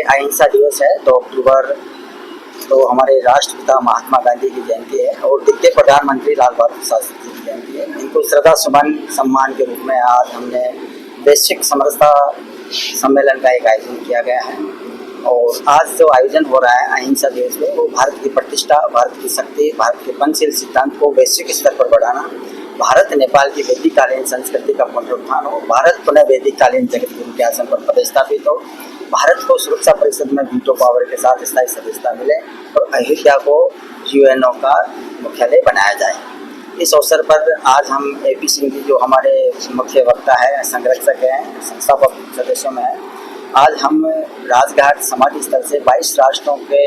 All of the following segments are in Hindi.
अहिंसा दिवस है 2 अक्टूबर। तो हमारे राष्ट्रपिता महात्मा गांधी की जयंती है और दिग्गज प्रधानमंत्री लाल बहादुर शास्त्री की जयंती है। इनको श्रद्धा सुमन सम्मान के रूप में आज हमने वैश्विक समरसता सम्मेलन का एक आयोजन किया गया है। और आज जो आयोजन हो रहा है अहिंसा दिवस में, वो भारत की प्रतिष्ठा, भारत की शक्ति, भारत के पंचशील सिद्धांत को वैश्विक स्तर पर बढ़ाना, भारत नेपाल की वैदिककालीन संस्कृति का पुनरुत्थान हो, भारत पुनः वैदिककालीन जगत गुरु के आसन पर पदस्थापित हो, भारत को सुरक्षा परिषद में वीटो पावर के साथ स्थायी सदस्यता मिले और अयोध्या को यूएनओ का मुख्यालय बनाया जाए। इस अवसर पर आज हम AP सिंह जी, जो हमारे मुख्य वक्ता है, संरक्षक हैं, संस्थापक सदस्यों में है, आज हम राजघाट समाधि स्थल से 22 राष्ट्रों के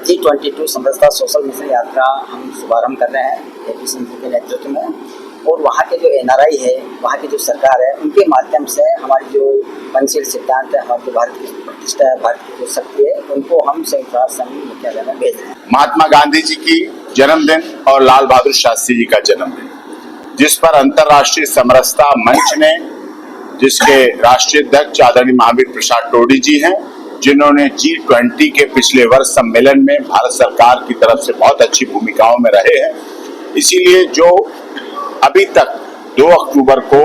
G22 समरसता सोशल मिशन यात्रा हम शुभारंभ कर रहे हैं AP सिंह जी के नेतृत्व में। और वहाँ के जो NRI है, वहाँ की जो सरकार है, उनके माध्यम से हमारी जो पंचशील सिद्धांत है, हमारी जो भारत की प्रतिष्ठा है, भारत की जो शक्ति है, उनको हम संयुक्त राष्ट्र संघ मुख्यालय में भेज रहे हैं। महात्मा गांधी जी की जन्मदिन और लाल बहादुर शास्त्री जी का जन्मदिन, जिस पर अंतर्राष्ट्रीय समरसता मंच ने, जिसके राष्ट्रीय अध्यक्ष आदरणीय महावीर प्रसाद टोडी जी हैं, जिन्होंने G20 के पिछले वर्ष सम्मेलन में भारत सरकार की तरफ से बहुत अच्छी भूमिकाओं में रहे हैं। इसीलिए जो अभी तक 2 अक्टूबर को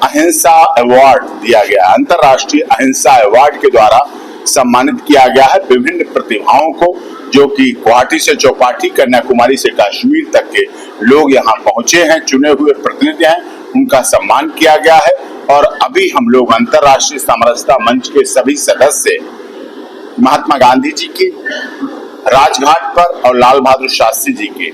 अहिंसा अवार्ड दिया गया, अंतर्राष्ट्रीय अहिंसा अवार्ड के द्वारा सम्मानित किया गया है विभिन्न प्रतिभाओं को, जो कि गुवाहाटी से चौपाटी, कन्याकुमारी से कश्मीर तक के लोग यहाँ पहुंचे हैं, चुने हुए प्रतिनिधि हैं, उनका सम्मान किया गया है। और अभी हम लोग अंतर्राष्ट्रीय समरसता मंच के सभी सदस्य महात्मा गांधी जी के राजघाट पर और लाल बहादुर शास्त्री जी के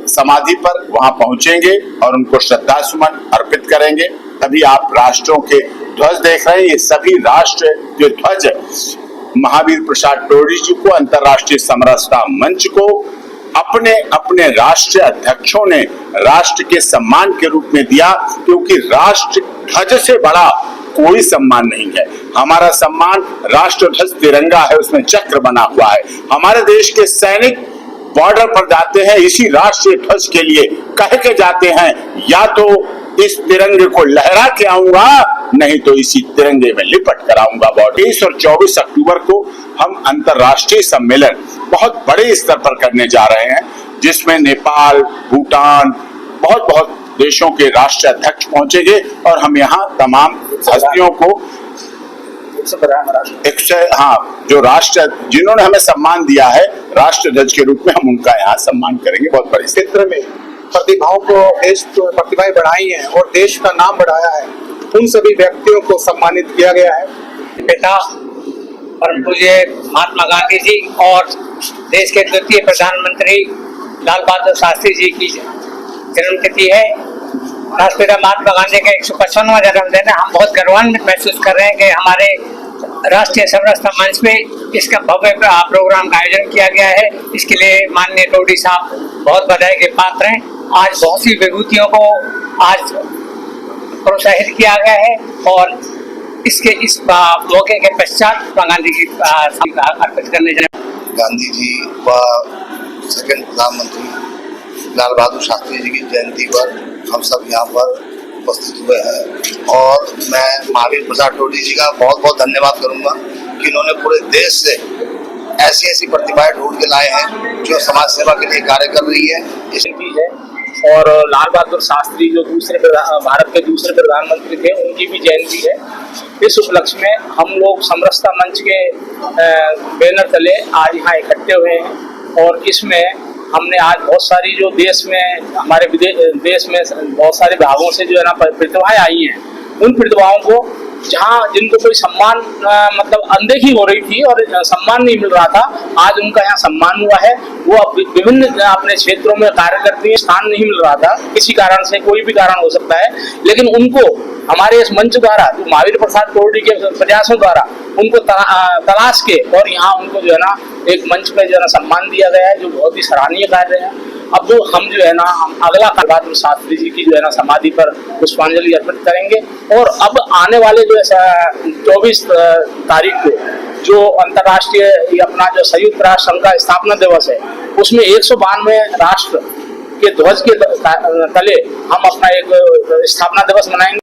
समाधि पर वहां पहुंचेंगे और उनको श्रद्धा सुमन अर्पित करेंगे। तभी आप राष्ट्रों के ध्वज देख रहे हैं, ये सभी राष्ट्र के ध्वज महावीर प्रसाद टोडी जी को, अंतर्राष्ट्रीय समरसता मंच को अपने अपने राष्ट्रीय अध्यक्षों ने राष्ट्र के सम्मान के रूप में दिया, क्योंकि राष्ट्र ध्वज से बड़ा कोई सम्मान नहीं है। हमारा सम्मान राष्ट्र ध्वज तिरंगा है, उसमें चक्र बना हुआ है। हमारे देश के सैनिक बॉर्डर पर जाते हैं इसी राष्ट्रीय ध्वज के लिए, कह के जाते हैं या तो इस तिरंगे को लहरा के आऊंगा, नहीं तो इसी तिरंगे में लिपट कर आऊंगा। 23 और 24 अक्टूबर को हम अंतर्राष्ट्रीय सम्मेलन बहुत बड़े स्तर पर करने जा रहे हैं, जिसमें नेपाल, भूटान, बहुत देशों के राष्ट्रीय अध्यक्ष पहुंचेंगे और हम यहाँ तमाम हस्तियों को जो राष्ट्र, जिन्होंने हमें सम्मान दिया है राष्ट्र ध्वज के रूप में, हम उनका यहाँ सम्मान करेंगे। बहुत बड़े क्षेत्र में प्रतिभाओं को, देश को प्रतिभाएं बढ़ाई हैं और देश का नाम बढ़ाया है, उन सभी व्यक्तियों को सम्मानित किया गया है। पिता परम पूज्य महात्मा गांधी जी और देश के द्वितीय प्रधानमंत्री लाल बहादुर शास्त्री जी की जन्मतिथि है। राष्ट्रपिता महात्मा गांधी का 155वां जन्मदिन है। हम बहुत गौरवान्वित महसूस कर रहे हैं कि हमारे राष्ट्रीय समरसता मंच पे इसका भव्य प्रोग्राम का आयोजन किया गया है। इसके लिए माननीय टोडी साहब बहुत बधाई के पात्र हैं। आज बहुत सी विभूतियों को आज प्रोत्साहित किया गया है और इस मौके के पश्चात गांधी जी अर्पित करने जा रहे हैं। गांधी जी व सेकंड प्रधानमंत्री लाल बहादुर शास्त्री जी की जयंती पर हम सब यहाँ पर उपस्थित हुए हैं और मैं महावीर प्रसाद टोडी जी का बहुत बहुत धन्यवाद करूँगा कि इन्होंने पूरे देश से ऐसी प्रतिभाएं ढूंढ के लाए हैं जो समाज सेवा के लिए कार्य कर रही है। इसकी है और लाल बहादुर शास्त्री जो भारत के दूसरे प्रधानमंत्री थे, उनकी भी जयंती है। इस उपलक्ष्य में हम लोग समरसता मंच के बैनर तले आज यहाँ इकट्ठे हुए हैं और इसमें हमने आज बहुत सारी जो देश में, हमारे देश में बहुत सारे भागों से जो है ना प्रतिभाएं आई हैं, उन प्रतिभाओं को जहाँ जिनको कोई सम्मान मतलब अनदेखी हो रही थी और सम्मान नहीं मिल रहा था, आज उनका यहाँ सम्मान हुआ है। वो विभिन्न अपने क्षेत्रों में कार्य करती है, स्थान नहीं मिल रहा था किसी कारण से, कोई भी कारण हो सकता है, लेकिन उनको हमारे इस मंच द्वारा, महावीर प्रसाद टोडी के प्रयासों द्वारा उनको तलाश के और यहाँ उनको जो है ना एक मंच पे जो है ना सम्मान दिया गया है, जो बहुत ही सराहनीय कार्य है। अब वो हम जो है ना अगला लाल बहादुर शास्त्री जी की जो है ना समाधि पर पुष्पांजलि अर्पित करेंगे। और अब आने वाले जो 24 तारीख को जो अंतर्राष्ट्रीय अपना जो संयुक्त राष्ट्र संघ का स्थापना दिवस है, उसमें 192 राष्ट्र के ध्वज के तले हम अपना एक स्थापना दिवस मनाएंगे।